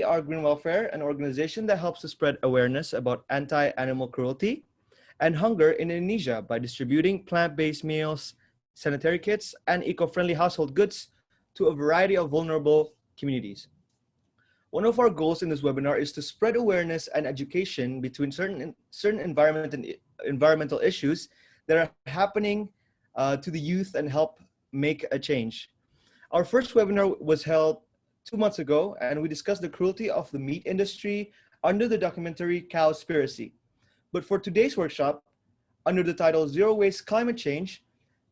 are Green Welfare, an organization that helps to spread awareness about anti-animal cruelty and hunger in Indonesia by distributing plant-based meals, sanitary kits, and eco-friendly household goods to a variety of vulnerable communities. One of our goals in this webinar is to spread awareness and education between certain environmental issues that are happening to the youth and help make a change. Our first webinar was held 2 months ago, and we discussed the cruelty of the meat industry under the documentary Cowspiracy. But for today's workshop, under the title Zero Waste Climate Change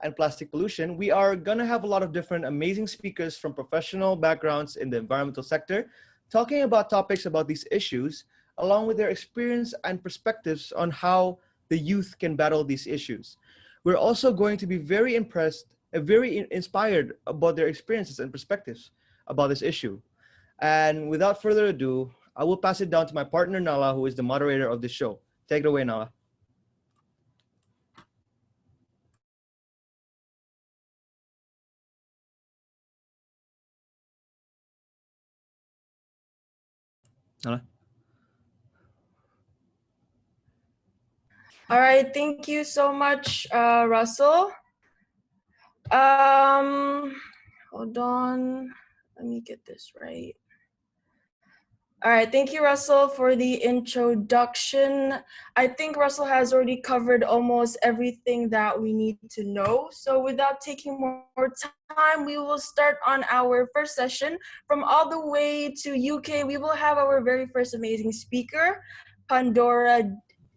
and Plastic Pollution, we are gonna have a lot of different amazing speakers from professional backgrounds in the environmental sector, talking about topics about these issues, along with their experience and perspectives on how the youth can battle these issues. We're also going to be very inspired about their experiences and perspectives about this issue. And without further ado, I will pass it down to my partner, Nala, who is the moderator of this show. Take it away, Nala. Nala? All right, thank you so much, Russell. Hold on, let me get this right. All right, thank you, Russell, for the introduction. I think Russell has already covered almost everything that we need to know. So without taking more time, we will start on our first session. From all the way to UK, we will have our very first amazing speaker, Pandora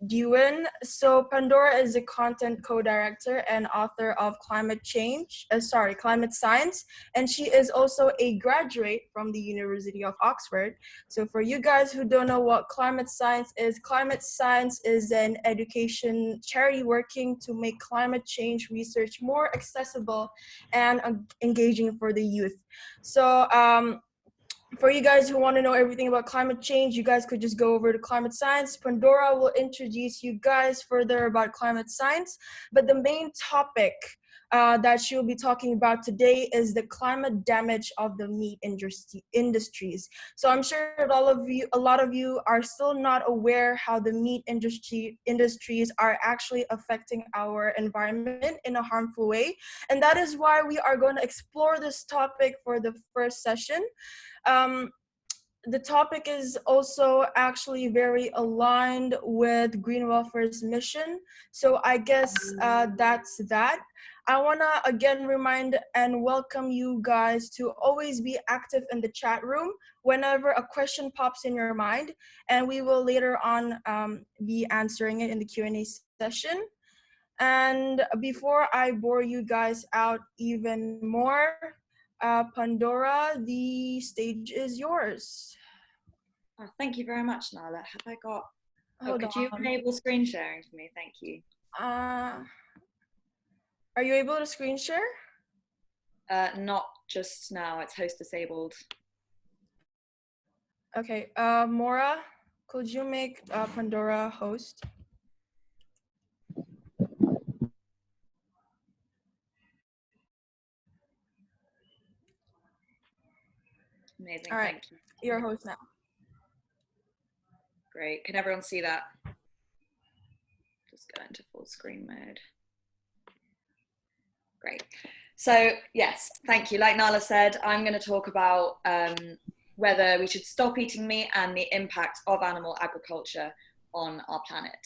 Dewan. So Pandora is a content co-director and author of Climate Science, and she is also a graduate from the University of Oxford. So for you guys who don't know what Climate Science is an education charity working to make climate change research more accessible and engaging for the youth. So for you guys who want to know everything about climate change, you guys could just go over to Climate Science. Pandora will introduce you guys further about climate science. But the main topic that she'll be talking about today is the climate damage of the meat industries. So I'm sure that a lot of you are still not aware how the meat industries are actually affecting our environment in a harmful way. And that is why we are going to explore this topic for the first session. The topic is also actually very aligned with Green Welfare's mission. So I guess that's that. I want to again remind and welcome you guys to always be active in the chat room whenever a question pops in your mind, and we will later on be answering it in the Q&A session. And before I bore you guys out even more, Pandora, the stage is yours. Oh, thank you very much, Nala. Have I got... could you on. enable screen sharing for me? Thank you. Are you able to screen share? Not just now. It's host disabled. Okay. Mora, could you make Pandora host? Amazing. All right. Thank you. You're a host now. Great. Can everyone see that? Just go into full screen mode. Great. So yes, thank you. Like Nala said, I'm going to talk about whether we should stop eating meat and the impact of animal agriculture on our planet.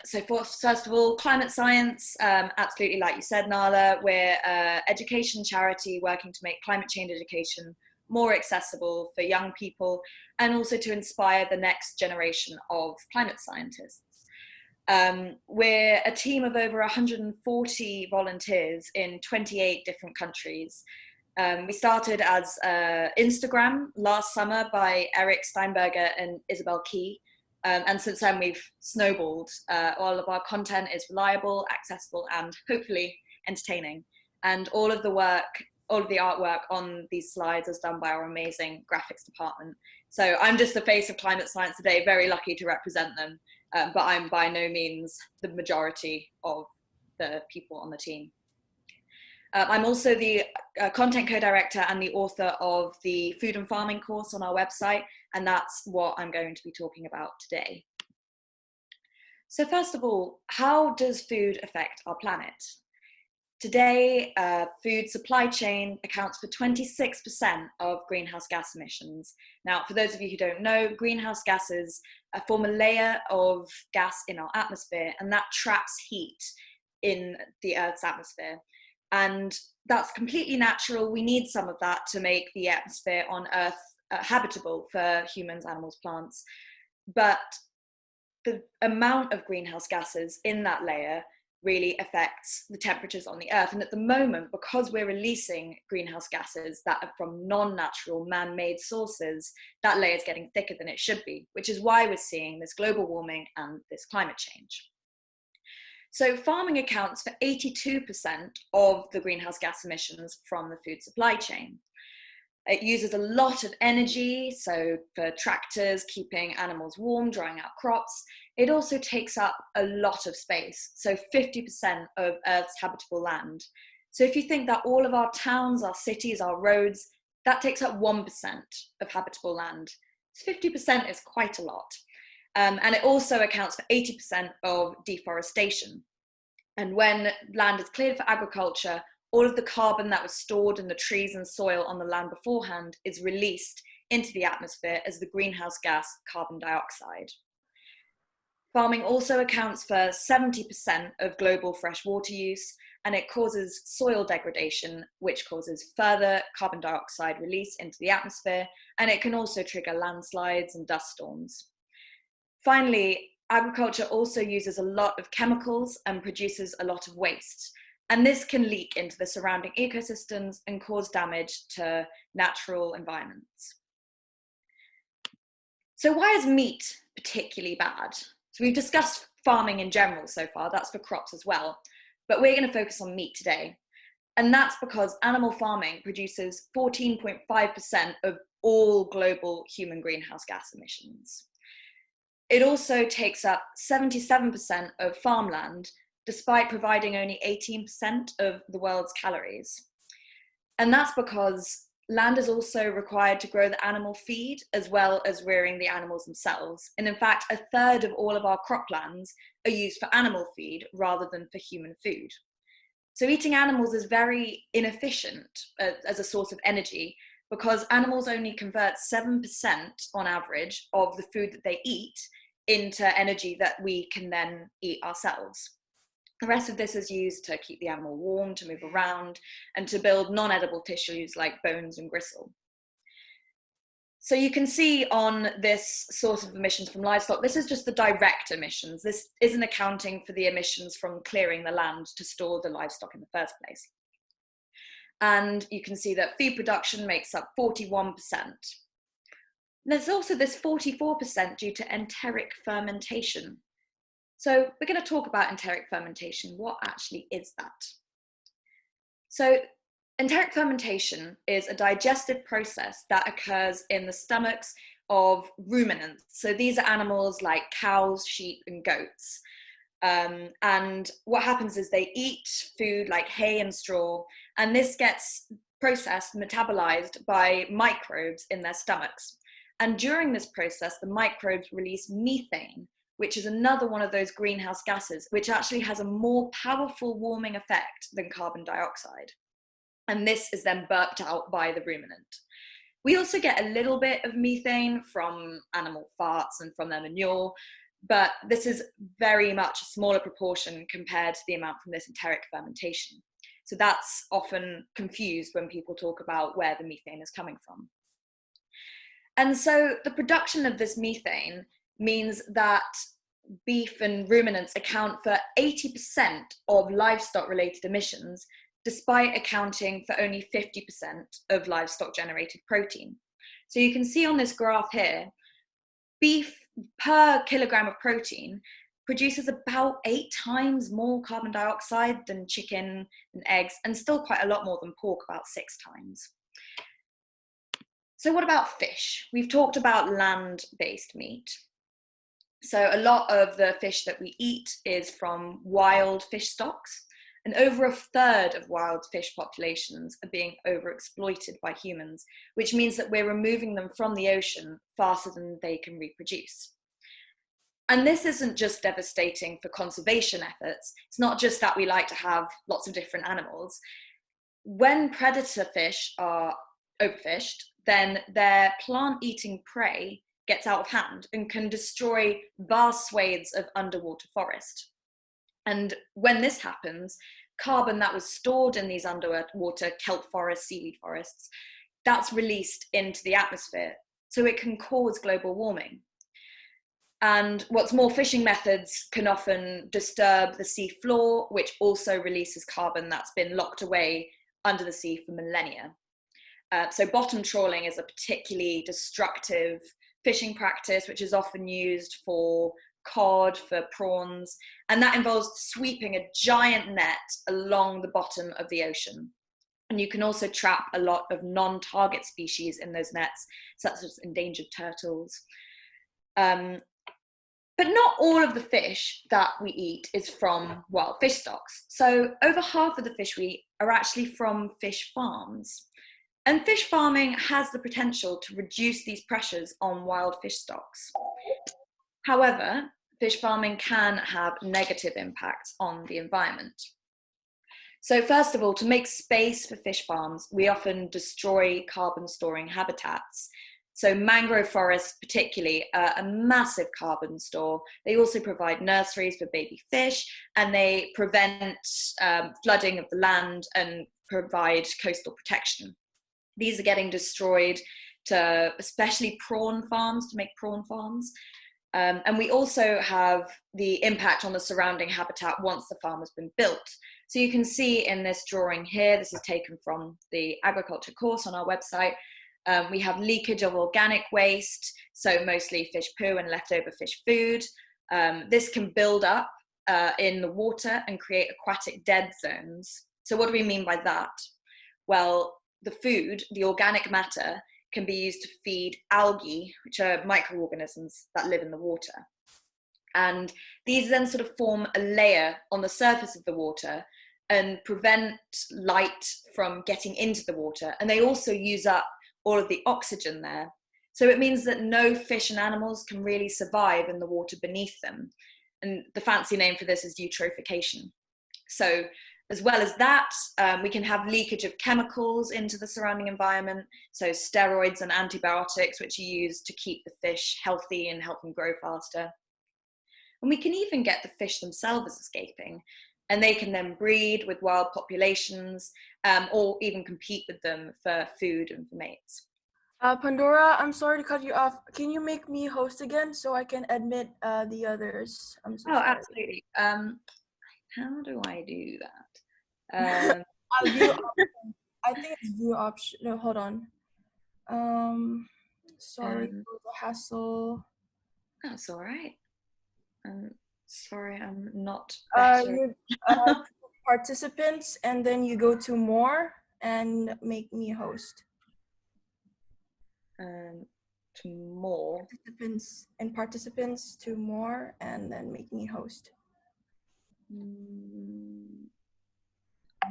So first of all, climate science, absolutely like you said, Nala, we're an education charity working to make climate change education more accessible for young people and also to inspire the next generation of climate scientists. We're a team of over 140 volunteers in 28 different countries. We started as Instagram last summer by Eric Steinberger and Isabel Key. And since then we've snowballed. All of our content is reliable, accessible, and hopefully entertaining. And all of the artwork on these slides is done by our amazing graphics department. So I'm just the face of climate science today, very lucky to represent them, but I'm by no means the majority of the people on the team. I'm also the content co-director and the author of the food and farming course on our website, and that's what I'm going to be talking about today. So first of all, how does food affect our planet? Today, food supply chain accounts for 26% of greenhouse gas emissions. Now, for those of you who don't know, greenhouse gases form a layer of gas in our atmosphere, and that traps heat in the Earth's atmosphere. And that's completely natural. We need some of that to make the atmosphere on Earth habitable for humans, animals, plants. But the amount of greenhouse gases in that layer really affects the temperatures on the Earth. And at the moment, because we're releasing greenhouse gases that are from non-natural, man-made sources, that layer is getting thicker than it should be, which is why we're seeing this global warming and this climate change. So farming accounts for 82% of the greenhouse gas emissions from the food supply chain. It uses a lot of energy, so for tractors, keeping animals warm, drying out crops. It also takes up a lot of space, so 50% of Earth's habitable land. So if you think that all of our towns, our cities, our roads, that takes up 1% of habitable land. 50% is quite a lot. And it also accounts for 80% of deforestation. And when land is cleared for agriculture, all of the carbon that was stored in the trees and soil on the land beforehand is released into the atmosphere as the greenhouse gas carbon dioxide. Farming also accounts for 70% of global freshwater use, and it causes soil degradation, which causes further carbon dioxide release into the atmosphere, and it can also trigger landslides and dust storms. Finally, agriculture also uses a lot of chemicals and produces a lot of waste. And this can leak into the surrounding ecosystems and cause damage to natural environments. So why is meat particularly bad? So we've discussed farming in general so far, that's for crops as well, but we're going to focus on meat today. And that's because animal farming produces 14.5% of all global human greenhouse gas emissions. It also takes up 77% of farmland, despite providing only 18% of the world's calories. And that's because land is also required to grow the animal feed as well as rearing the animals themselves. And in fact, a third of all of our croplands are used for animal feed rather than for human food. So eating animals is very inefficient as a source of energy because animals only convert 7% on average of the food that they eat into energy that we can then eat ourselves. The rest of this is used to keep the animal warm, to move around, and to build non-edible tissues like bones and gristle. So you can see on this source of emissions from livestock, this is just the direct emissions. This isn't accounting for the emissions from clearing the land to store the livestock in the first place. And you can see that feed production makes up 41%. There's also this 44% due to enteric fermentation. So we're going to talk about enteric fermentation. What actually is that? So enteric fermentation is a digestive process that occurs in the stomachs of ruminants. So these are animals like cows, sheep, and goats. And what happens is they eat food like hay and straw, and this gets processed, metabolized by microbes in their stomachs. And during this process, the microbes release methane, which is another one of those greenhouse gases, which actually has a more powerful warming effect than carbon dioxide. And this is then burped out by the ruminant. We also get a little bit of methane from animal farts and from their manure, but this is very much a smaller proportion compared to the amount from this enteric fermentation. So that's often confused when people talk about where the methane is coming from. And so the production of this methane means that beef and ruminants account for 80% of livestock-related emissions, despite accounting for only 50% of livestock-generated protein. So you can see on this graph here, beef per kilogram of protein produces about 8 times more carbon dioxide than chicken and eggs, and still quite a lot more than pork, about 6 times. So what about fish? We've talked about land-based meat. So a lot of the fish that we eat is from wild fish stocks. And over a third of wild fish populations are being overexploited by humans, which means that we're removing them from the ocean faster than they can reproduce. And this isn't just devastating for conservation efforts. It's not just that we like to have lots of different animals. When predator fish are overfished, then their plant-eating prey gets out of hand and can destroy vast swathes of underwater forest. And when this happens, carbon that was stored in these underwater kelp forests, seaweed forests, that's released into the atmosphere. So it can cause global warming. And what's more, fishing methods can often disturb the sea floor, which also releases carbon that's been locked away under the sea for millennia. So bottom trawling is a particularly destructive fishing practice, which is often used for cod, for prawns, and that involves sweeping a giant net along the bottom of the ocean. And you can also trap a lot of non-target species in those nets, such as endangered turtles. But not all of the fish that we eat is from wild fish stocks. So over half of the fish we eat are actually from fish farms. And fish farming has the potential to reduce these pressures on wild fish stocks. However, fish farming can have negative impacts on the environment. So first of all, to make space for fish farms, we often destroy carbon storing habitats. So mangrove forests particularly are a massive carbon store. They also provide nurseries for baby fish, and they prevent flooding of the land and provide coastal protection. These are getting destroyed to especially prawn farms, to make prawn farms. And we also have the impact on the surrounding habitat once the farm has been built. So you can see in this drawing here, this is taken from the agriculture course on our website. We have leakage of organic waste, so mostly fish poo and leftover fish food. This can build up in the water and create aquatic dead zones. So what do we mean by that? Well, the food, the organic matter, can be used to feed algae, which are microorganisms that live in the water. And these then sort of form a layer on the surface of the water and prevent light from getting into the water. And they also use up all of the oxygen there. So it means that no fish and animals can really survive in the water beneath them. And the fancy name for this is eutrophication. So as well as that, we can have leakage of chemicals into the surrounding environment. So steroids and antibiotics, which are used to keep the fish healthy and help them grow faster. And we can even get the fish themselves escaping, and they can then breed with wild populations or even compete with them for food and for mates. Pandora, I'm sorry to cut you off. Can you make me host again so I can admit the others? I'm so sorry. Absolutely. How do I do that? View option. I think it's view option. No, hold on. Sorry for the hassle. That's all right. Sorry, I'm not You participants, and then you go to more and make me host. To more participants to more, and then make me host.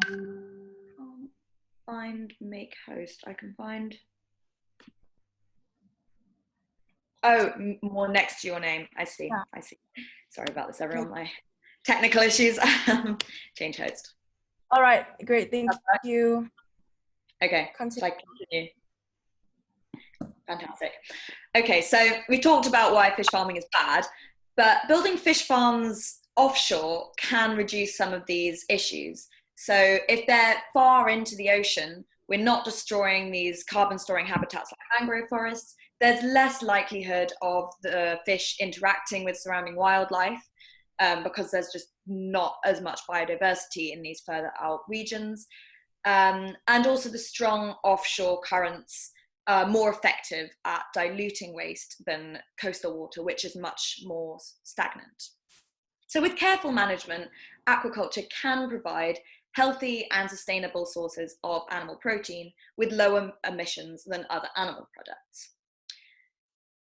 Can't find make host. I can find. Oh, more next to your name. I see. Yeah. I see. Sorry about this, everyone. My technical issues. Change host. All right. Great. Thank you. Okay. Continue. Fantastic. Okay, so we talked about why fish farming is bad, but building fish farms offshore can reduce some of these issues. So if they're far into the ocean, we're not destroying these carbon storing habitats like mangrove forests. There's less likelihood of the fish interacting with surrounding wildlife because there's just not as much biodiversity in these further out regions. And also the strong offshore currents are more effective at diluting waste than coastal water, which is much more stagnant. So with careful management, aquaculture can provide healthy and sustainable sources of animal protein with lower emissions than other animal products.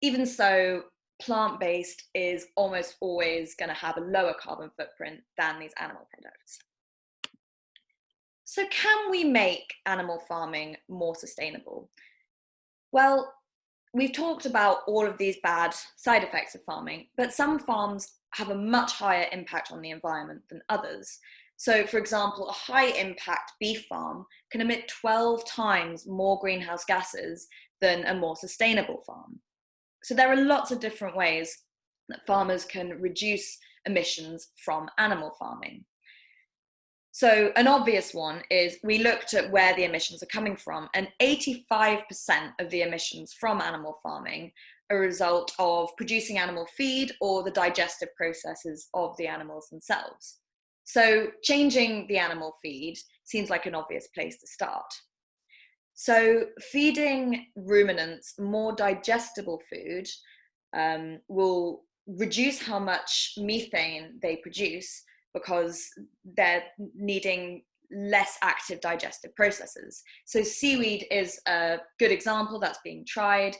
Even so, plant-based is almost always going to have a lower carbon footprint than these animal products. So can we make animal farming more sustainable? Well, we've talked about all of these bad side effects of farming, but some farms have a much higher impact on the environment than others. So, for example, a high impact beef farm can emit 12 times more greenhouse gases than a more sustainable farm. So there are lots of different ways that farmers can reduce emissions from animal farming. So an obvious one is we looked at where the emissions are coming from, and 85% of the emissions from animal farming are a result of producing animal feed or the digestive processes of the animals themselves. So changing the animal feed seems like an obvious place to start. So feeding ruminants more digestible food will reduce how much methane they produce, because they're needing less active digestive processes. So seaweed is a good example that's being tried.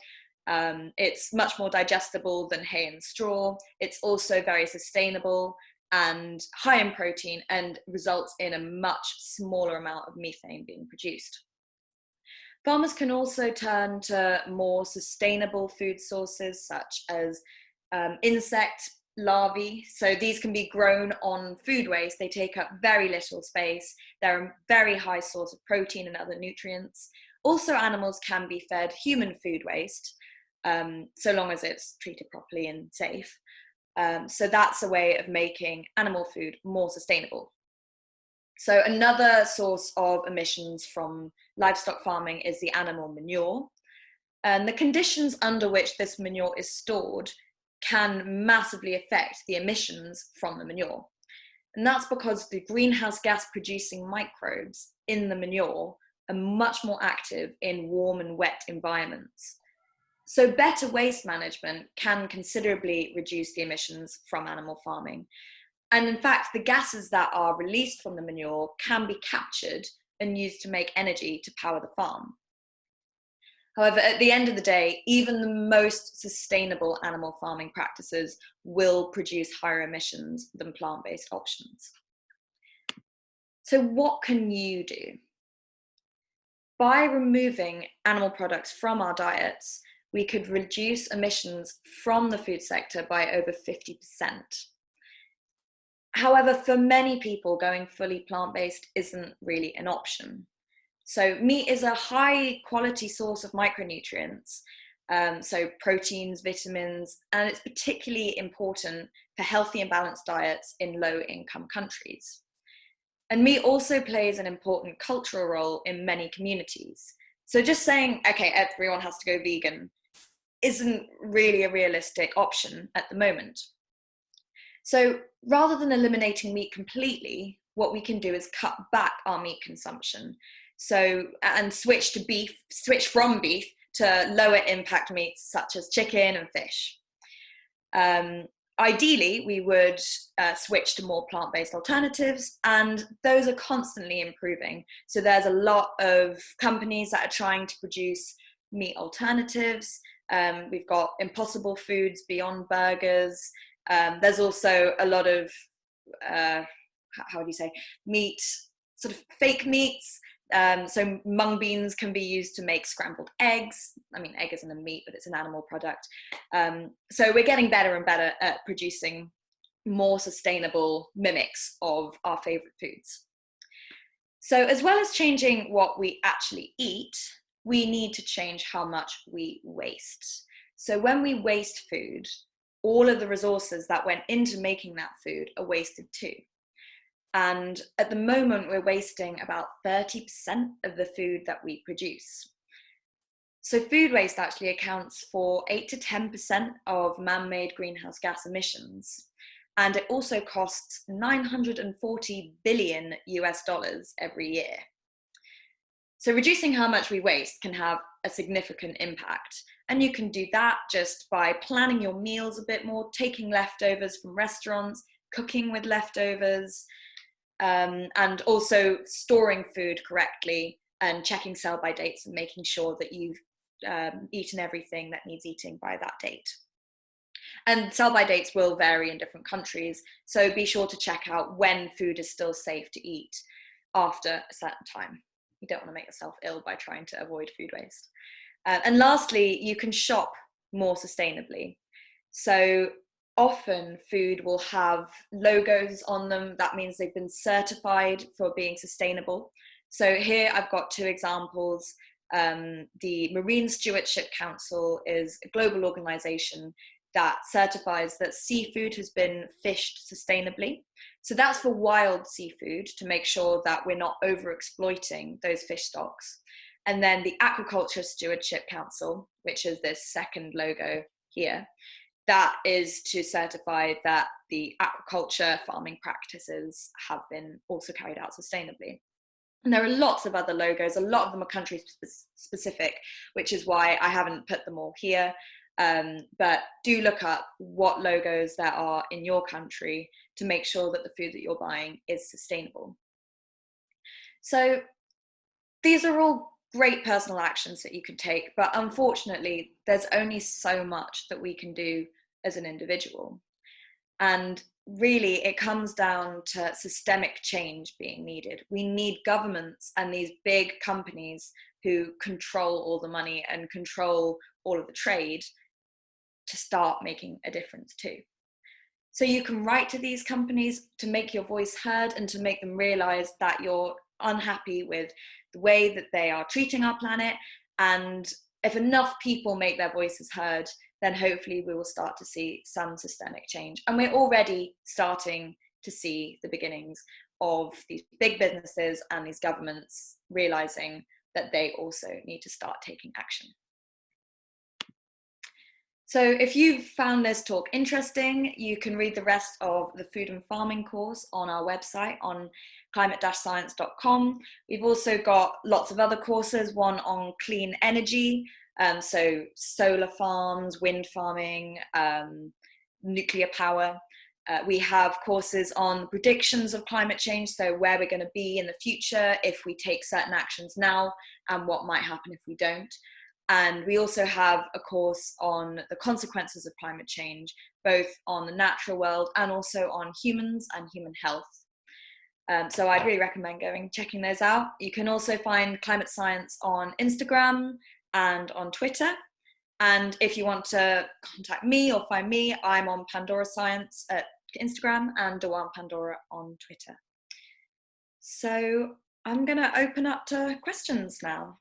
It's much more digestible than hay and straw. It's also very sustainable and high in protein and results in a much smaller amount of methane being produced. Farmers can also turn to more sustainable food sources such as insect larvae. So these can be grown on food waste. They take up very little space. They're a very high source of protein and other nutrients. Also, animals can be fed human food waste, so long as it's treated properly and safe. So that's a way of making animal food more sustainable. So another source of emissions from livestock farming is the animal manure. And the conditions under which this manure is stored can massively affect the emissions from the manure. And that's because the greenhouse gas producing microbes in the manure are much more active in warm and wet environments. So better waste management can considerably reduce the emissions from animal farming. And in fact, the gases that are released from the manure can be captured and used to make energy to power the farm. However, at the end of the day, even the most sustainable animal farming practices will produce higher emissions than plant-based options. So what can you do? By removing animal products from our diets, we could reduce emissions from the food sector by over 50%. However, for many people, going fully plant-based isn't really an option. So meat is a high quality source of micronutrients, so proteins, vitamins, and it's particularly important for healthy and balanced diets in low income countries. And meat also plays an important cultural role in many communities. So just saying, okay, everyone has to go vegan isn't really a realistic option at the moment. So rather than eliminating meat completely, what we can do is cut back our meat consumption. So, and switch from beef to lower impact meats such as chicken and fish. Ideally, we would switch to more plant-based alternatives, and those are constantly improving. So there's a lot of companies that are trying to produce meat alternatives. We've got Impossible Foods, Beyond Burgers. There's also a lot of, how would you say, meat, sort of fake meats. So mung beans can be used to make scrambled eggs. I mean, egg isn't a meat, but it's an animal product. So we're getting better and better at producing more sustainable mimics of our favorite foods. So as well as changing what we actually eat, we need to change how much we waste. So when we waste food, all of the resources that went into making that food are wasted too. And at the moment, we're wasting about 30% of the food that we produce. So food waste actually accounts for 8 to 10% of man-made greenhouse gas emissions. And it also costs $940 billion every year. So reducing how much we waste can have a significant impact. And you can do that just by planning your meals a bit more, taking leftovers from restaurants, cooking with leftovers, and also storing food correctly and checking sell-by dates and making sure that you've eaten everything that needs eating by that date. And sell-by dates will vary in different countries, so be sure to check out when food is still safe to eat. after a certain time. You don't want to make yourself ill by trying to avoid food waste. And lastly, you can shop more sustainably. So often food will have logos on them. That means they've been certified for being sustainable. So here I've got two examples. The Marine Stewardship Council is a global organization that certifies that seafood has been fished sustainably. So that's for wild seafood, to make sure that we're not over exploiting those fish stocks. And then the Aquaculture Stewardship Council, which is this second logo here, that is to certify that the aquaculture farming practices have been also carried out sustainably. And there are lots of other logos. A lot of them are country specific, which is why I haven't put them all here. But do look up what logos there are in your country to make sure that the food that you're buying is sustainable. So these are all great personal actions that you can take, but unfortunately, there's only so much that we can do as an individual. And really, it comes down to systemic change being needed. We need governments and these big companies who control all the money and control all of the trade to start making a difference too. So you can write to these companies to make your voice heard and to make them realize that you're unhappy with the way that they are treating our planet. And if enough people make their voices heard, then hopefully we will start to see some systemic change. And we're already starting to see the beginnings of these big businesses and these governments realizing that they also need to start taking action. So if you've found this talk interesting, you can read the rest of the food and farming course on our website on climate-science.com. We've also got lots of other courses, one on clean energy, so solar farms, wind farming, nuclear power. We have courses on predictions of climate change, so where we're going to be in the future if we take certain actions now and what might happen if we don't. And we also have a course on the consequences of climate change, both on the natural world and also on humans and human health. So I'd really recommend checking those out. You can also find Climate Science on Instagram and on Twitter. And if you want to contact me or find me, I'm on Pandora Science at Instagram and Dewan Pandora on Twitter. So I'm going to open up to questions now.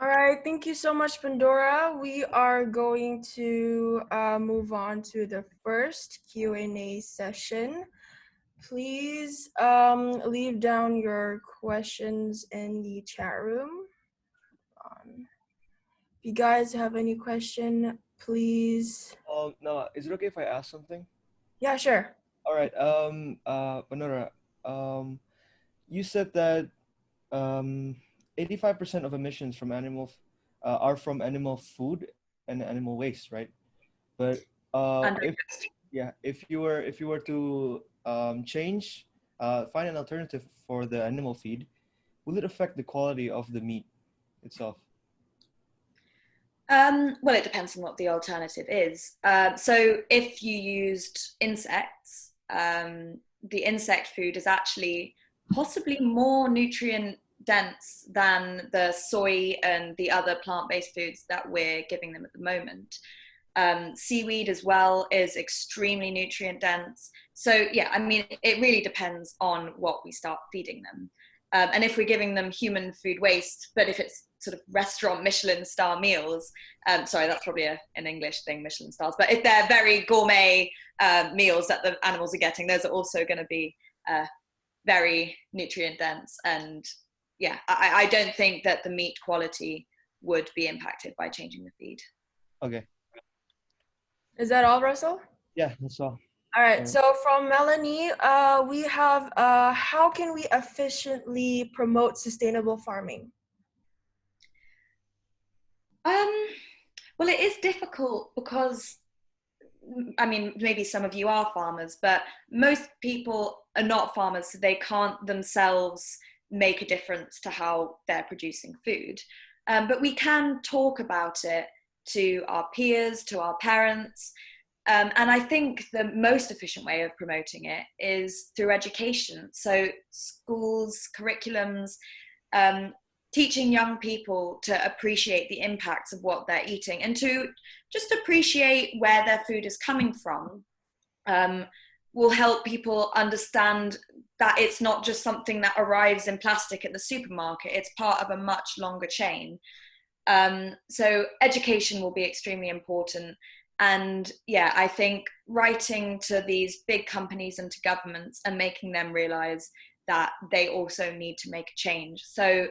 All right, thank you so much, Pandora. We are going to move on to the first Q&A session. Please leave down your questions in the chat room. If you guys have any question, please. No, is it okay if I ask something? Yeah, sure. All right. Pandora, you said that 85% of emissions from are from animal food and animal waste, right? But if you were to change, find an alternative for the animal feed, will it affect the quality of the meat itself? Well, it depends on what the alternative is. So if you used insects, the insect food is actually possibly more nutrient dense than the soy and the other plant-based foods that we're giving them at the moment. Seaweed as well is extremely nutrient dense. So yeah, I mean, it really depends on what we start feeding them. And if we're giving them human food waste, but if it's sort of restaurant Michelin star meals, sorry, that's probably an English thing, Michelin stars, but if they're very gourmet meals that the animals are getting, those are also going to be very nutrient dense. And yeah, I don't think that the meat quality would be impacted by changing the feed. Okay. Is that all, Russell? Yeah, that's all. All right, so from Melanie, we have, how can we efficiently promote sustainable farming? Well, it is difficult because, I mean, maybe some of you are farmers, but most people are not farmers, so they can't themselves make a difference to how they're producing food. But we can talk about it to our peers, to our parents. And I think the most efficient way of promoting it is through education. So schools, curriculums, teaching young people to appreciate the impacts of what they're eating and to just appreciate where their food is coming from, will help people understand that it's not just something that arrives in plastic at the supermarket, it's part of a much longer chain. So education will be extremely important. And yeah, I think writing to these big companies and to governments and making them realize that they also need to make a change. So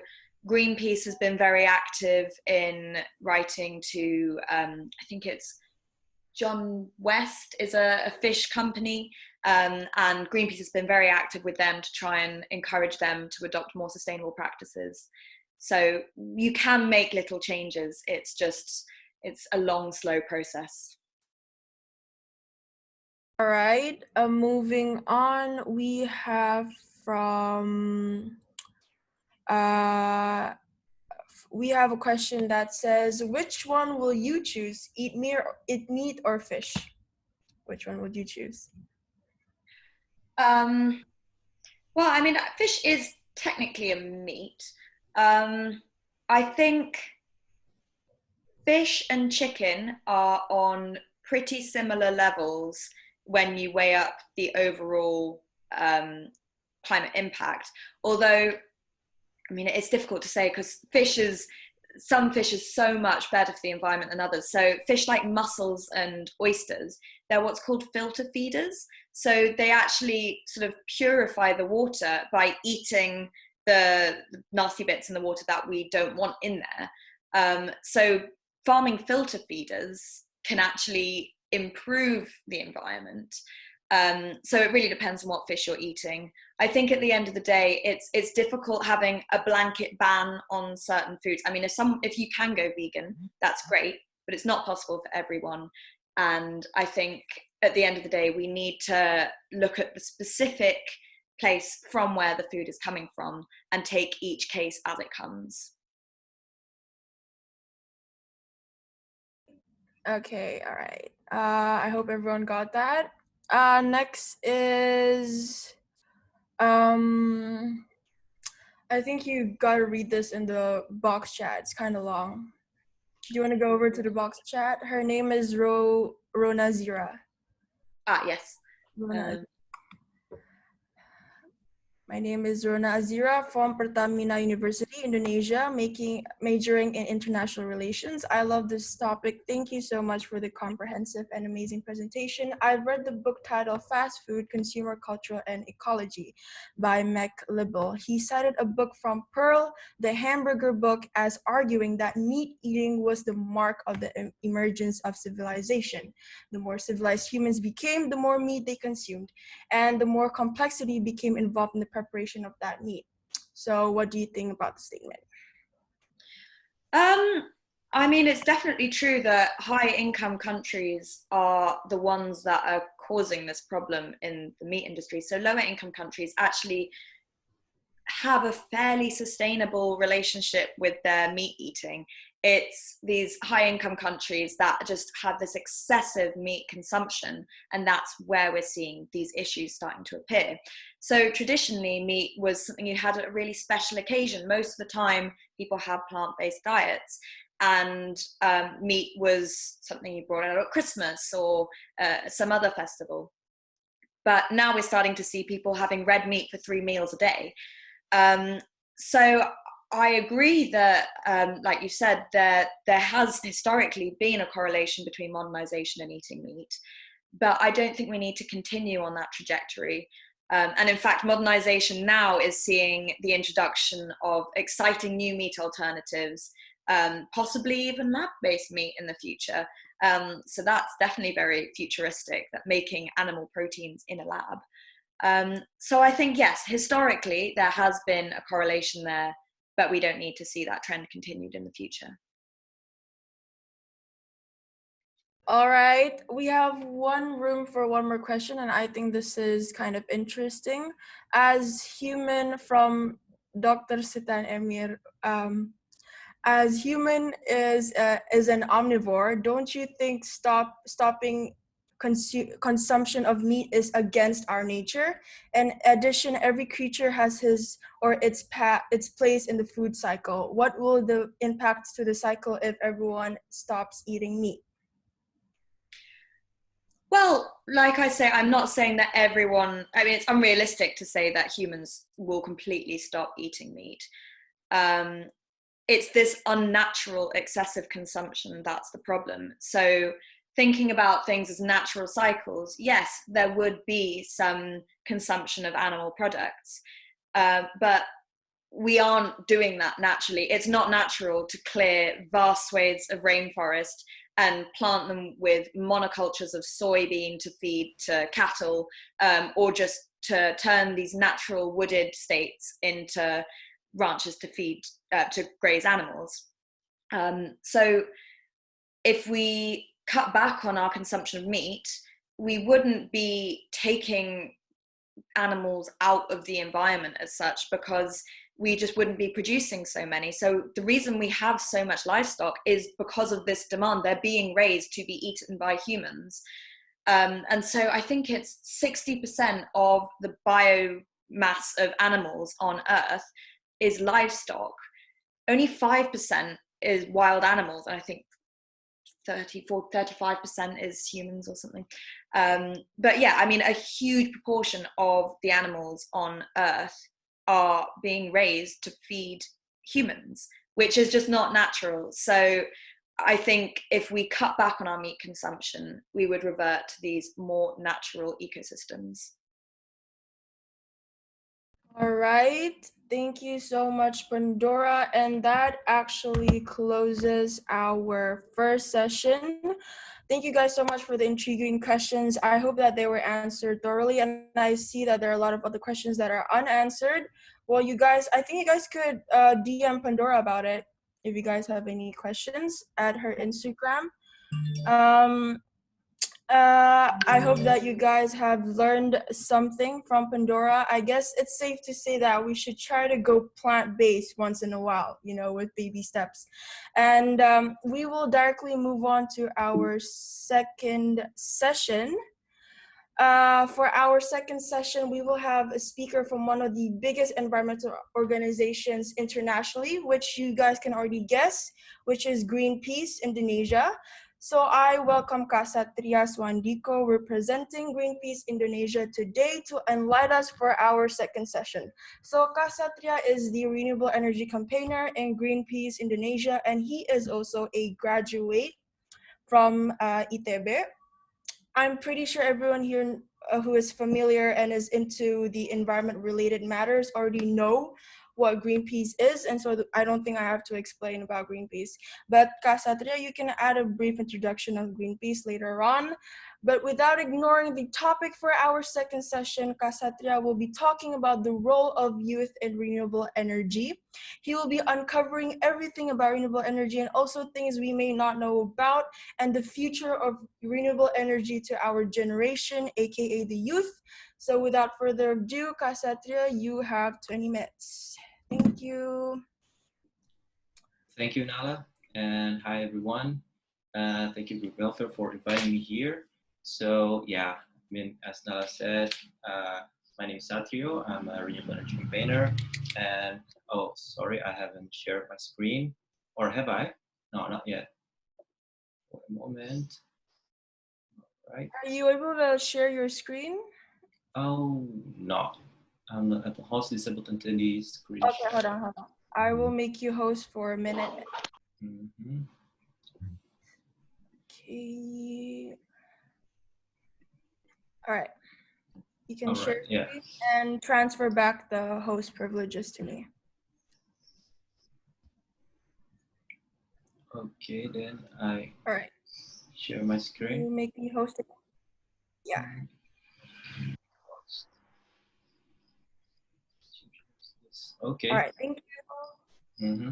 Greenpeace has been very active in writing to, I think it's John West is a fish company, and Greenpeace has been very active with them to try and encourage them to adopt more sustainable practices. So you can make little changes. It's a long, slow process. All right, moving on, we have from, we have a question that says, which one will you choose, eat meat or fish? Which one would you choose? Well, I mean, fish is technically a meat. I think fish and chicken are on pretty similar levels when you weigh up the overall climate impact. Although, I mean, it's difficult to say because some fish is so much better for the environment than others. So fish like mussels and oysters, they're what's called filter feeders. So they actually sort of purify the water by eating the nasty bits in the water that we don't want in there. So farming filter feeders can actually improve the environment. So it really depends on what fish you're eating. I think at the end of the day, it's difficult having a blanket ban on certain foods. I mean, if you can go vegan, that's great, but it's not possible for everyone. And I think at the end of the day, we need to look at the specific place from where the food is coming from and take each case as it comes. Okay, all right. I hope everyone got that. Next is, I think you gotta read this in the box chat. It's kind of long. Do you want to go over to the box chat? Her name is Ronazira. Yes. My name is Rona Azira from Pertamina University, Indonesia, majoring in international relations. I love this topic. Thank you so much for the comprehensive and amazing presentation. I've read the book titled Fast Food, Consumer Culture and Ecology by Mac Libel. He cited a book from Pearl, the hamburger book, as arguing that meat eating was the mark of the emergence of civilization. The more civilized humans became, the more meat they consumed, and the more complexity became involved in the preparation of that meat. So what do you think about the statement? I mean, it's definitely true that high income countries are the ones that are causing this problem in the meat industry. So lower income countries actually have a fairly sustainable relationship with their meat eating. It's these high income countries that just have this excessive meat consumption, and that's where we're seeing these issues starting to appear. So traditionally, meat was something you had at a really special occasion. Most of the time, people have plant-based diets, and meat was something you brought out at Christmas or some other festival. But now we're starting to see people having red meat for 3 meals a day. So I agree that, like you said, there has historically been a correlation between modernization and eating meat, but I don't think we need to continue on that trajectory. And in fact, modernization now is seeing the introduction of exciting new meat alternatives, possibly even lab-based meat in the future. So that's definitely very futuristic, that making animal proteins in a lab. So I think, yes, historically, there has been a correlation there, but we don't need to see that trend continued in the future. All right, we have room for one more question, and I think this is kind of interesting. As human, from Dr. Sitan Emir, as human is an omnivore, don't you think stopping consumption of meat is against our nature. In addition, every creature has his or its place in the food cycle. What will the impacts to the cycle if everyone stops eating meat? Well, like I say, I'm not saying that everyone, I mean, it's unrealistic to say that humans will completely stop eating meat. It's this unnatural excessive consumption that's the problem. So thinking about things as natural cycles, yes, there would be some consumption of animal products, but we aren't doing that naturally. It's not natural to clear vast swathes of rainforest and plant them with monocultures of soybean to feed to cattle, or just to turn these natural wooded states into ranches to feed, to graze animals. So if we cut back on our consumption of meat, we wouldn't be taking animals out of the environment as such, because we just wouldn't be producing so many. So the reason we have so much livestock is because of this demand. They're being raised to be eaten by humans. And so I think it's 60% of the biomass of animals on Earth is livestock. Only 5% is wild animals, and I think 35% is humans or something. But yeah, I mean, a huge proportion of the animals on Earth are being raised to feed humans, which is just not natural. So I think if we cut back on our meat consumption, we would revert to these more natural ecosystems. All right. Thank you so much, Pandora. And that actually closes our first session. Thank you guys so much for the intriguing questions. I hope that they were answered thoroughly. And I see that there are a lot of other questions that are unanswered. Well, you guys, I think you guys could DM Pandora about it if you guys have any questions at her Instagram. I hope that you guys have learned something from Pandora. I guess it's safe to say that we should try to go plant-based once in a while, you know, with baby steps. And we will directly move on to our second session. For our second session, we will have a speaker from one of the biggest environmental organizations internationally, which you guys can already guess, which is Greenpeace Indonesia. So I welcome Kak Satria Swandiko, representing Greenpeace Indonesia today to enlighten us for our second session. So Kak Satria is the renewable energy campaigner in Greenpeace Indonesia, and he is also a graduate from ITB. I'm pretty sure everyone here who is familiar and is into the environment-related matters already know what Greenpeace is, and so I don't think I have to explain about Greenpeace. But Kak Satria, you can add a brief introduction of Greenpeace later on. But without ignoring the topic for our second session, Kak Satria will be talking about the role of youth in renewable energy. He will be uncovering everything about renewable energy and also things we may not know about, and the future of renewable energy to our generation, aka the youth. So without further ado, Kak Satria, you have 20 minutes. Thank you. Thank you, Nala, and hi everyone. Thank you, Group Welfare, for inviting me here. So yeah, I mean, as Nala said, my name is Satrio. I'm a renewable energy campaigner, and oh, sorry, I haven't shared my screen, or have I? No, not yet. For a moment. All right. Are you able to share your screen? Oh no, I'm not at the host disabled attendee screen. Okay, hold on. I will make you host for a minute. Mm-hmm. Okay. All right. You can All share right, yeah. and transfer back the host privileges to me. Okay, then I All right. share my You screen. make me host again. Yeah. Okay. All right. Thank you. Mm-hmm.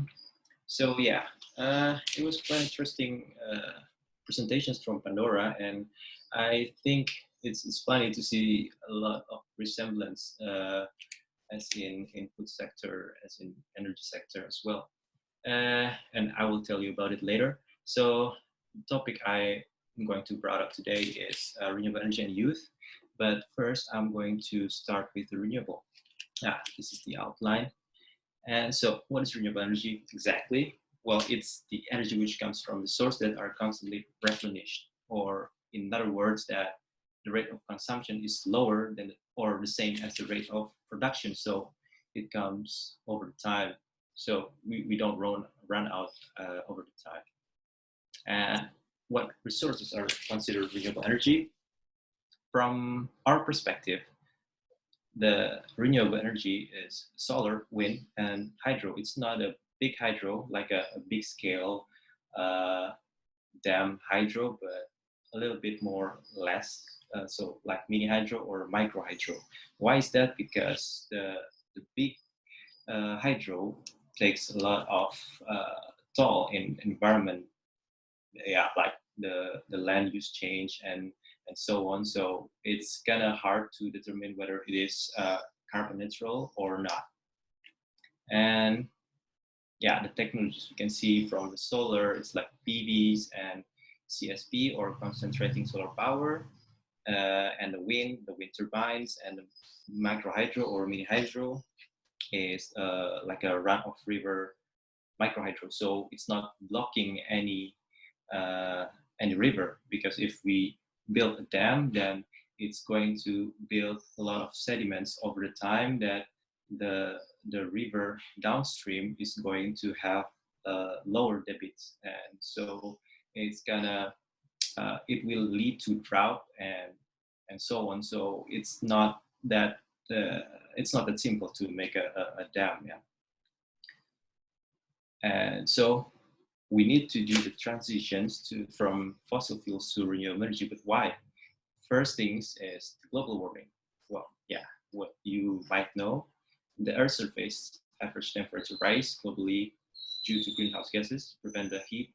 So yeah, it was quite interesting presentations from Pandora, and I think it's funny to see a lot of resemblance as in food sector, as in energy sector as well. And I will tell you about it later. So the topic I I'm going to bring up today is renewable energy and youth. But first, I'm going to start with the renewable. This is the outline. And so what is renewable energy exactly? Well, it's the energy which comes from the source that are constantly replenished, or in other words, that the rate of consumption is lower than or the same as the rate of production. So it comes over the time. So we don't run out over the time. And what resources are considered renewable energy? From our perspective, the renewable energy is solar, wind, and hydro. It's not a big hydro, like a big scale dam hydro, but a little bit more less. So like mini hydro or micro hydro. Why is that? Because the big hydro takes a lot of toll in environment. Yeah, like the land use change and so on. So it's kind of hard to determine whether it is carbon neutral or not. And yeah, the technologies we can see from the solar, it's like PVs and CSP, or concentrating solar power, and the wind turbines, and the micro hydro or mini hydro is like a run-of-river micro hydro. So it's not blocking any river, because if we build a dam, then it's going to build a lot of sediments over the time that the river downstream is going to have lower debits, and so it's gonna it will lead to drought and so on. So it's not that simple to make a dam. Yeah. And so we need to do the transitions from fossil fuels to renewable energy. But why? First things is global warming. Well, yeah, what you might know, the Earth's surface average temperature rise globally due to greenhouse gases prevent the heat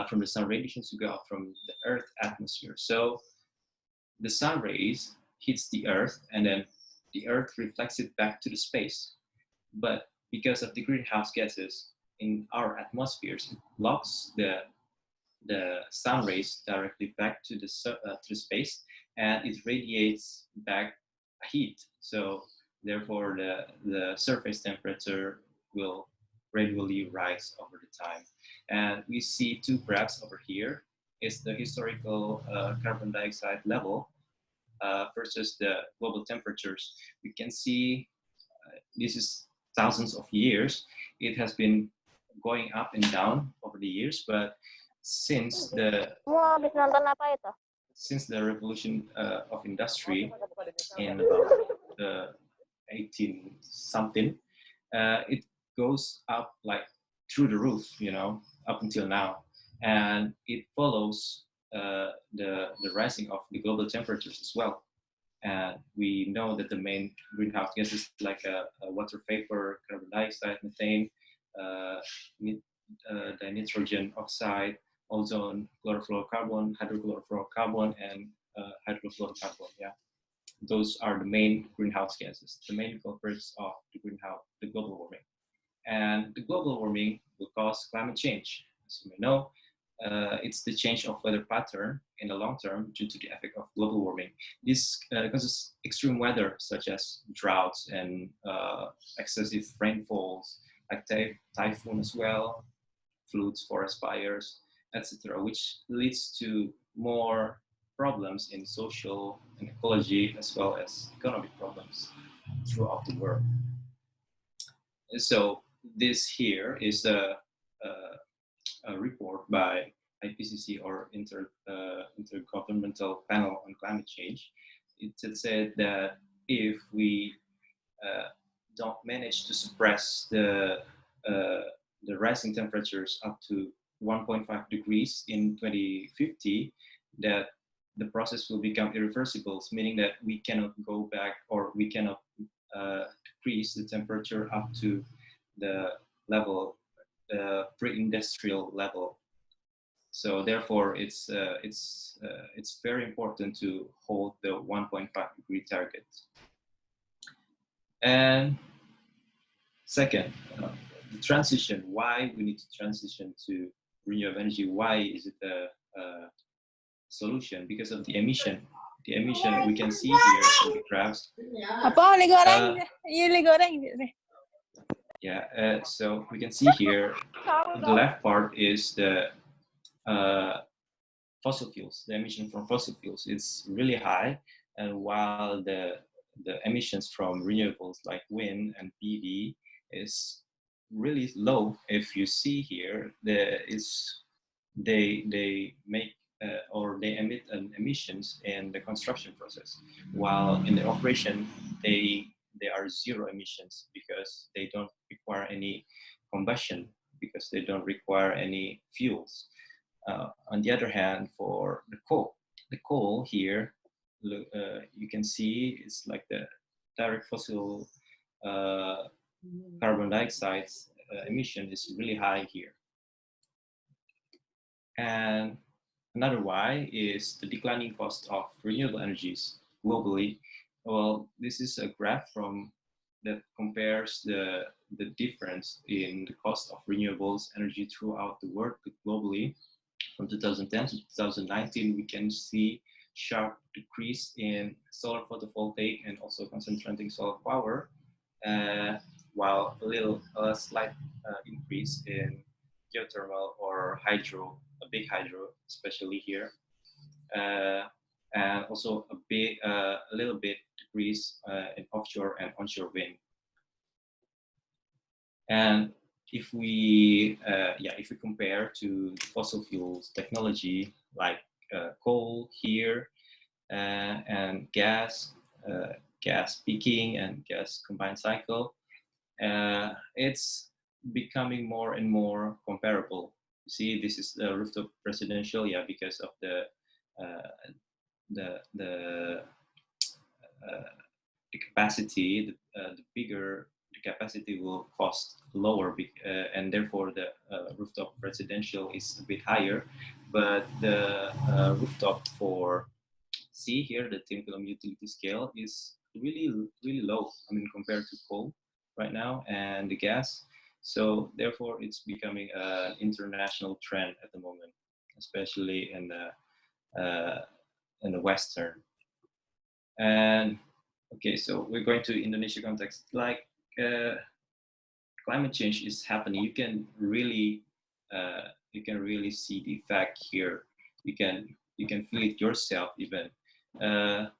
from the sun radiations to go out from the Earth's atmosphere. So the sun rays hits the Earth, and then the Earth reflects it back to the space. But because of the greenhouse gases in our atmospheres, it blocks the sun rays directly back to the space, and it radiates back heat. So therefore, the surface temperature will gradually rise over the time. And we see two graphs over here. Is the historical carbon dioxide level versus the global temperatures. We can see this is thousands of years. It has been going up and down over the years, but since the revolution of industry in about the 18 something, it goes up like through the roof, up until now, and it follows the rising of the global temperatures as well. And we know that the main greenhouse gases like water vapor, carbon dioxide, methane, dinitrogen oxide, ozone, chlorofluorocarbon, hydrochlorofluorocarbon, and hydrofluorocarbon. Yeah, those are the main greenhouse gases, the main culprits of the global warming. And the global warming will cause climate change. As you may know, it's the change of weather pattern in the long term due to the effect of global warming. This causes extreme weather such as droughts and excessive rainfalls, like typhoon as well, floods, forest fires, etc., which leads to more problems in social and ecology as well as economic problems throughout the world. And so this here is a report by IPCC, or Intergovernmental Panel on Climate Change. It said that if we don't manage to suppress the rising temperatures up to 1.5 degrees in 2050, that the process will become irreversible, meaning that we cannot go back, or we cannot decrease the temperature up to the level, pre-industrial level. So therefore, it's very important to hold the 1.5 degree target. And second, the transition. Why we need to transition to renewable energy? Why is it solution because of the emission. The emission we can see here in the graphs. Apa? Lagi goreng? Ya, lagi goreng. Yeah, so we can see here the left part is the fossil fuels, the emission from fossil fuels. It's really high, and while the emissions from renewables like wind and PV is really low. If you see here, they make or they emit emissions in the construction process, while in the operation they are zero emissions because they don't require any combustion, because they don't require any fuels. On the other hand, for the coal here, you can see it's like the direct fossil carbon dioxide emission is really high here. And another why is the declining cost of renewable energies globally. Well, this is a graph that compares the difference in the cost of renewables energy throughout the world globally. From 2010 to 2019, we can see sharp decrease in solar photovoltaic and also concentrating solar power, while a slight increase in geothermal or hydro, a big hydro, especially here, and also a little bit decrease in offshore and onshore wind. And if we compare to fossil fuels technology like coal here and gas peaking and gas combined cycle, it's becoming more and more comparable. You see, this is the rooftop residential, because of the capacity. The bigger the capacity will cost lower, and therefore the rooftop residential is a bit higher. But the rooftop for here, the thin film utility scale is really low. I mean, compared to coal right now and the gas. So therefore, it's becoming an international trend at the moment, especially in the Western. And okay, so we're going to Indonesia context. Like climate change is happening. You can really see the effect here. You can feel it yourself even.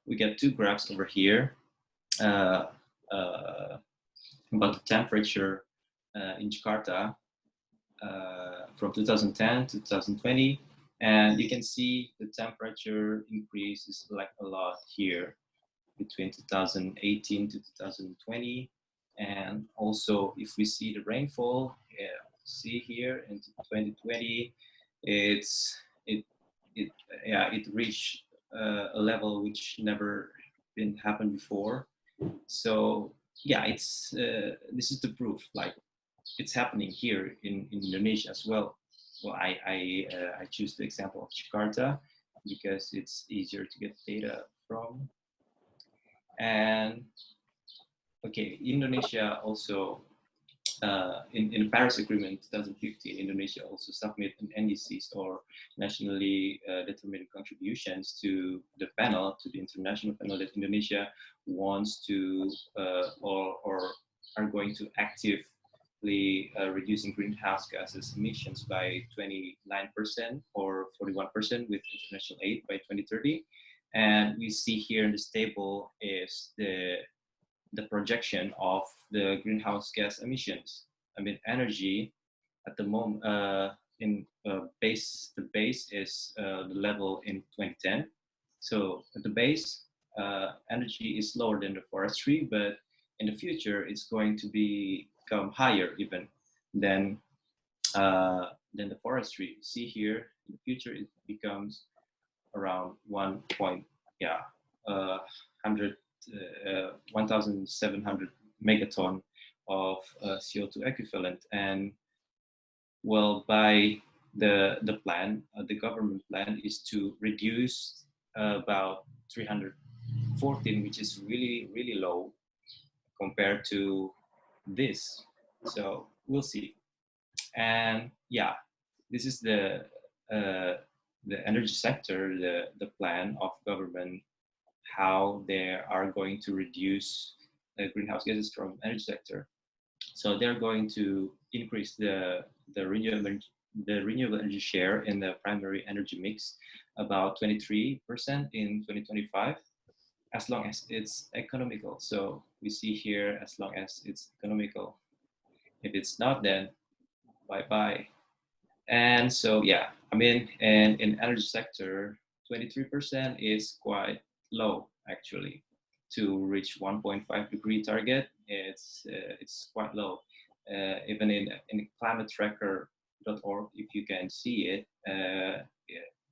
We get two graphs over here about the temperature in Jakarta from 2010 to 2020, and you can see the temperature increases like a lot here between 2018 to 2020. And also, if we see the rainfall, see here in 2020, it reached a level which never been happened before. So it's this is the proof, like it's happening here in Indonesia as well. Well, I choose the example of Jakarta because it's easier to get data from. And okay, Indonesia also in the Paris Agreement 2015, Indonesia also submit an NDCs or nationally determined contributions to the panel, to the international panel, that Indonesia wants to or are going to actively reducing greenhouse gases emissions by 29% or 41% with international aid by 2030. And we see here in this table is the projection of the greenhouse gas emissions. I mean, energy at the moment the base is the level in 2010. So at the base, energy is lower than the forestry, but in the future, it's going to become higher even than the forestry. See here, in the future, it becomes around 1,700 megaton of CO2 equivalent. And well, by the plan, the government plan is to reduce about 314, which is really low compared to this. So we'll see. And this is the the energy sector, the plan of government, how they are going to reduce the greenhouse gases from energy sector. So they're going to increase the renewable energy share in the primary energy mix about 23% in 2025, as long as it's economical. So we see here, as long as it's economical. If it's not, then bye-bye. And so, yeah, I mean, and in energy sector, 23% is quite low actually. To reach 1.5 degree target, it's quite low. Even in climatetracker.org, if you can see it, yeah,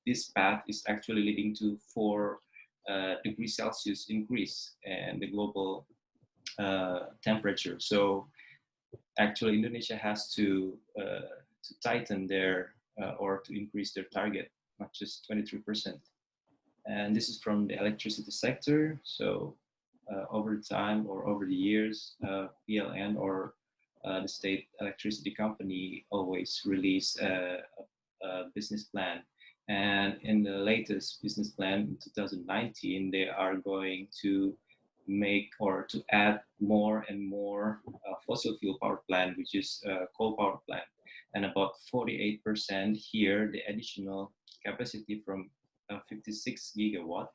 this path is actually leading to 4 degrees Celsius increase in the global temperature. So actually, Indonesia has to tighten their or to increase their target, not just 23%. And this is from the electricity sector. So over time or over the years, PLN or the state electricity company always release a business plan. And in the latest business plan in 2019, they are going to make or to add more and more fossil fuel power plant, which is coal power plant. And about 48% here, the additional capacity from 56 gigawatt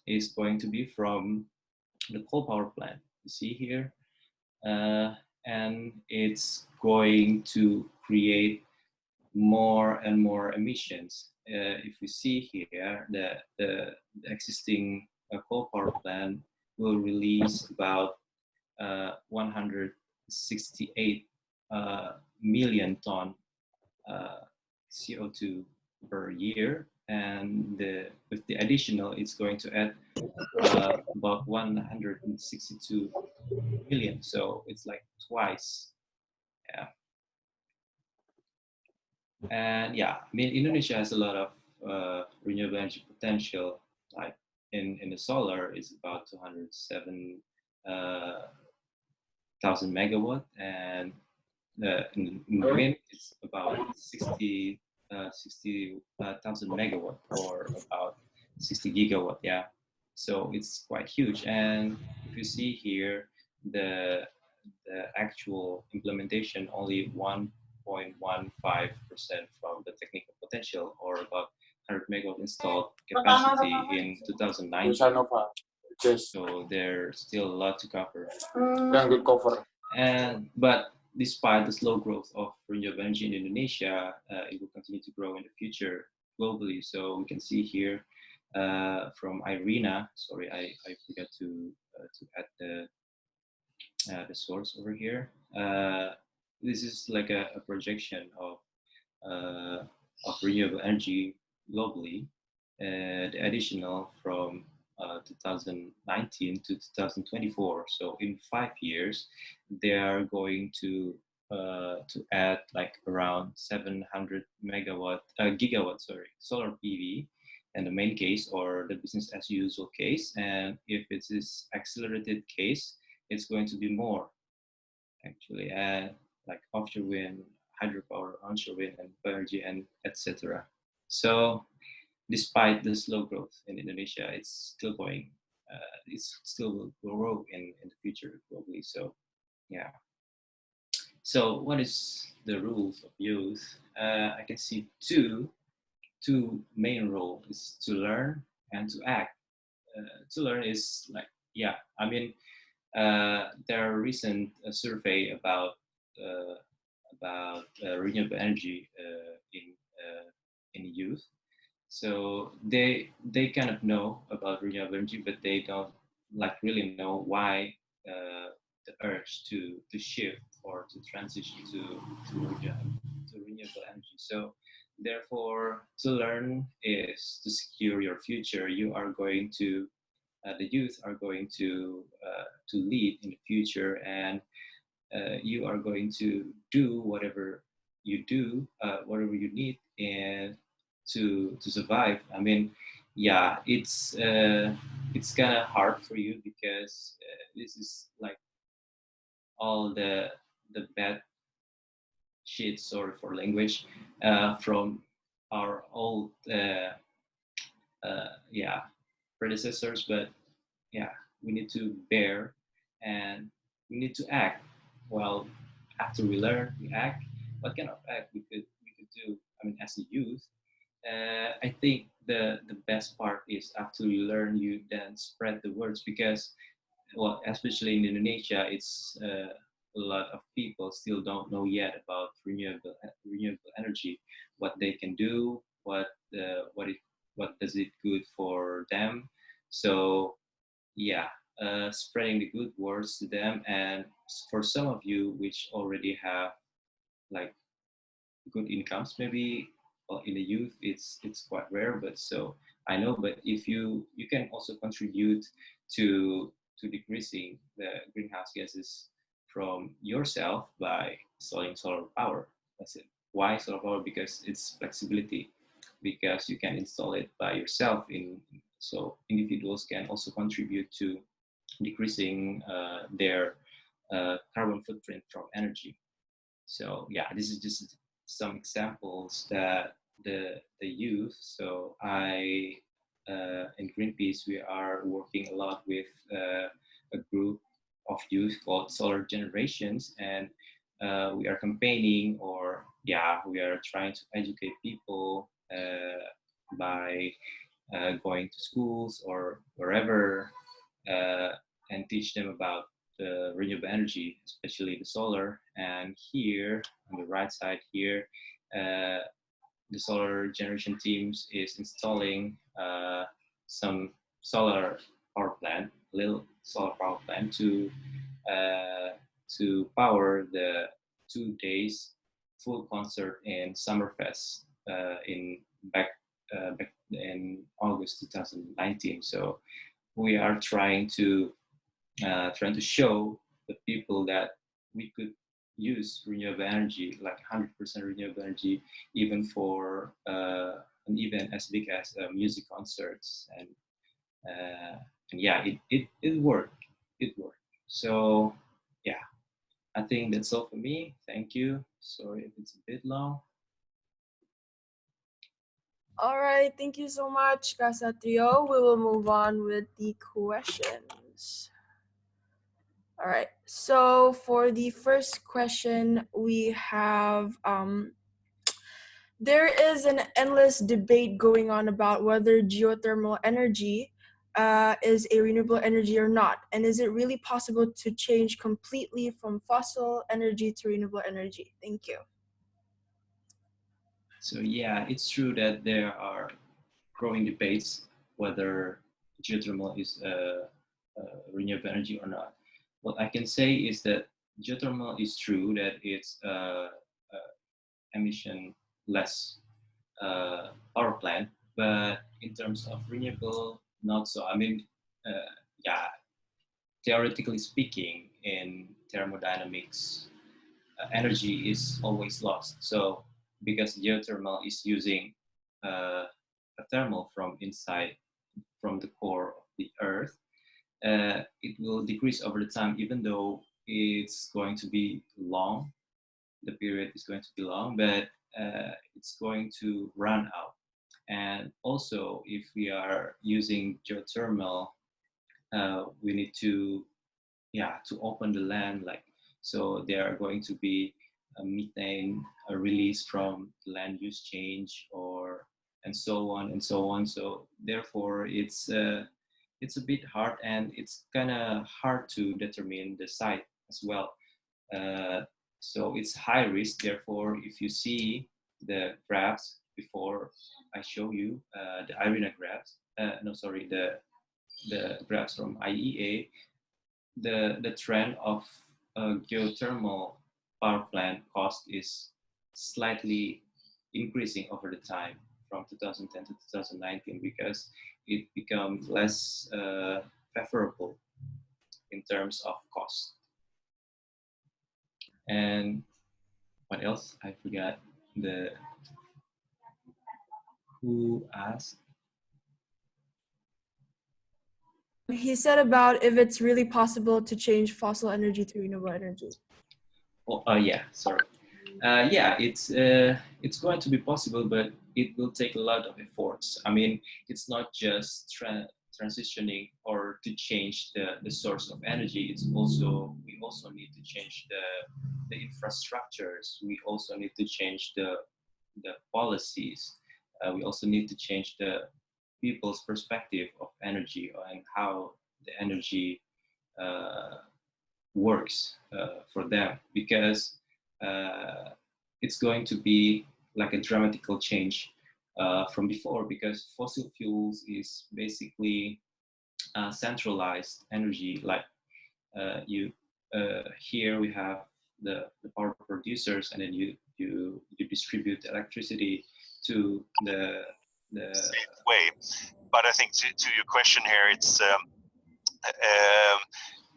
is going to be from the coal power plant. You see here, and it's going to create more and more emissions. If we see here, the existing coal power plant will release about 168 million ton CO2 per year, and with the additional, it's going to add about 162 million. So it's like twice. Yeah. And yeah, I mean, Indonesia has a lot of renewable energy potential. Like in the solar is about 207,000 megawatt, and in the wind it's about 60,000 megawatt, or about 60 gigawatt. Yeah, so it's quite huge. And if you see here, the actual implementation only 1.15% from the technical potential, or about 100 megawatt installed capacity in 2019. So there's still a lot to cover. But despite the slow growth of renewable energy in Indonesia, it will continue to grow in the future globally. So we can see here from Irina. Sorry, I forgot to add the source over here. This is like a projection of renewable energy globally, the additional from 2019 to 2024. So in 5 years, they are going to add like around 700 gigawatt, solar PV, and the main case or the business as usual case. And if it is accelerated case, it's going to be more actually, like offshore wind, hydropower, onshore wind, and energy, and etc. So despite the slow growth in Indonesia, it's still going, it still will grow in the future globally. So yeah. So what is the rules of youth? I can see two main roles: is to learn and to act. To learn is like, yeah, I mean, there are recent survey about renewable energy in youth. So they kind of know about renewable energy, but they don't like really know why the urge to shift or to transition to renewable energy. So therefore, to learn is to secure your future. You are going to the youth are going to lead in the future, and you are going to do whatever you do, whatever you need, and to survive. I mean, yeah, it's kind of hard for you because this is like all the bad shit, sorry for language, from our old yeah, predecessors, but yeah, we need to bear and we need to act. Well, after we learn, we act. What kind of act we could do? I mean, as a youth, I think the best part is after you learn, you then spread the words because, well, especially in Indonesia, it's a lot of people still don't know yet about renewable energy, what they can do, what does it good for them. So yeah, spreading the good words to them, and for some of you which already have like good incomes maybe, well, in the youth it's quite rare, but so I know, but if you can also contribute to decreasing the greenhouse gases from yourself by installing solar power. That's it. Why solar power? Because it's flexibility, because you can install it by yourself in, so individuals can also contribute to decreasing their carbon footprint from energy. So yeah, this is just some examples that the youth. So I in Greenpeace we are working a lot with a group of youth called Solar Generations, and we are campaigning, or yeah, we are trying to educate people by going to schools or wherever and teach them about the renewable energy, especially the solar. And here on the right side here, the solar generation teams is installing some solar power plant, little solar power plant uh, to power the 2 days full concert in Summerfest in back in August 2019. So we are trying to show the people that we could use renewable energy, like 100% renewable energy, even for an event as big as music concerts, and yeah, it worked. It worked. So yeah, I think that's all for me. Thank you. Sorry if it's a bit long. All right, thank you so much, Kasatrio. We will move on with the questions. All right, so for the first question, we have there is an endless debate going on about whether geothermal energy is a renewable energy or not, and is it really possible to change completely from fossil energy to renewable energy? Thank you. So yeah, it's true that there are growing debates whether geothermal is renewable energy or not. What I can say is that geothermal is true that it's emission less power plant, but in terms of renewable, not so. I mean, yeah, theoretically speaking, in thermodynamics, energy is always lost. So because geothermal is using a thermal from inside, from the core of the earth, it will decrease over the time, even though it's going to be long. The period is going to be long, but it's going to run out. And also, if we are using geothermal, we need to, yeah, to open the land, like, so there are going to be a methane release from the land use change, or and so on and so on. So therefore, it's a bit hard, and it's kind of hard to determine the site as well. So it's high risk. Therefore, if you see the graphs before I show you the IRENA graphs, no, sorry, the graphs from IEA, the trend of geothermal power plant cost is slightly increasing over the time from 2010 to 2019, because it becomes less favorable in terms of cost. And what else? I forgot who asked. He said about if it's really possible to change fossil energy to renewable energy. Oh, yeah, sorry. Yeah, it's it's going to be possible, but it will take a lot of efforts. I mean, it's not just transitioning or to change the source of energy. It's also, we also need to change the infrastructures. We also need to change the policies. We also need to change the people's perspective of energy and how the energy works for them, because it's going to be like a dramatical change from before, because fossil fuels is basically centralized energy. Like here we have the power producers, and then you distribute electricity to the safe way. But I think to your question here,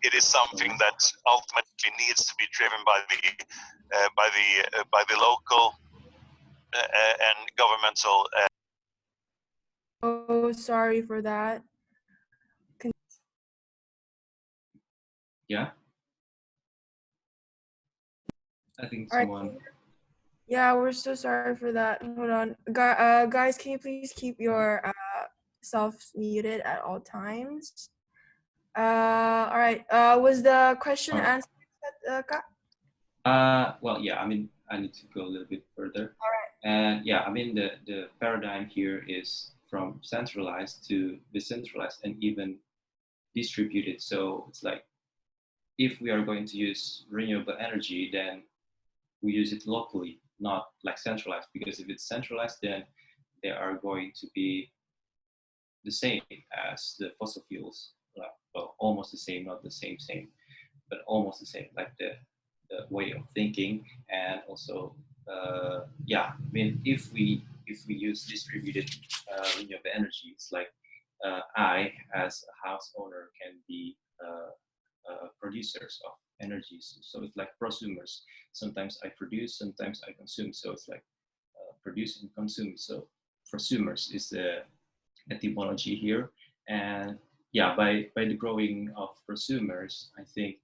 it is something that ultimately needs to be driven by the local and governmental. Oh, sorry for that. yeah. I think All right. someone. Yeah, we're so sorry for that. Hold on. Guys, can you please keep your self muted at all times? All right. Was the question answered, Kak? Well, yeah, I mean, I need to go a little bit further. All right. And yeah, I mean, the paradigm here is from centralized to decentralized and even distributed. So it's like, if we are going to use renewable energy, then we use it locally, not like centralized, because if it's centralized, then they are going to be the same as the fossil fuels. Well, almost the same, not the same, but almost the same, like the way of thinking. And also, yeah, I mean, if we use distributed renewable energy, it's like I, as a house owner, can be producers of energies. So it's like prosumers. Sometimes I produce, sometimes I consume. So it's like produce and consume. So prosumers is the etymology here. And yeah, by the growing of prosumers, I think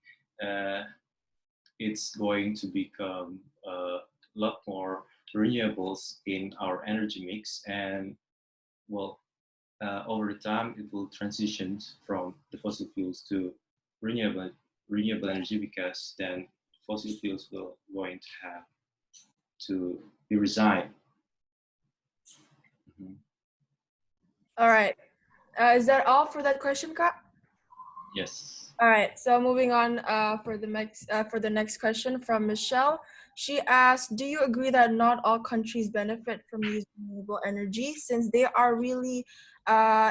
it's going to become a lot more renewables in our energy mix. And well, over the time, it will transition from the fossil fuels to renewable energy, because then fossil fuels will going to have to be resigned. Mm-hmm. All right. Is that all for that question, Kak? Yes. All right. So moving on for the next question from Michelle. She asked, do you agree that not all countries benefit from using renewable energy, since they are really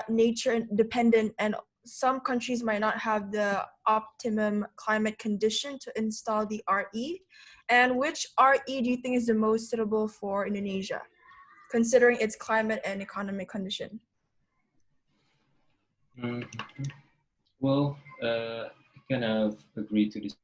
nature dependent, and some countries might not have the optimum climate condition to install the RE? And which RE do you think is the most suitable for Indonesia, considering its climate and economic condition? Mm-hmm. Well, I kind of agree to this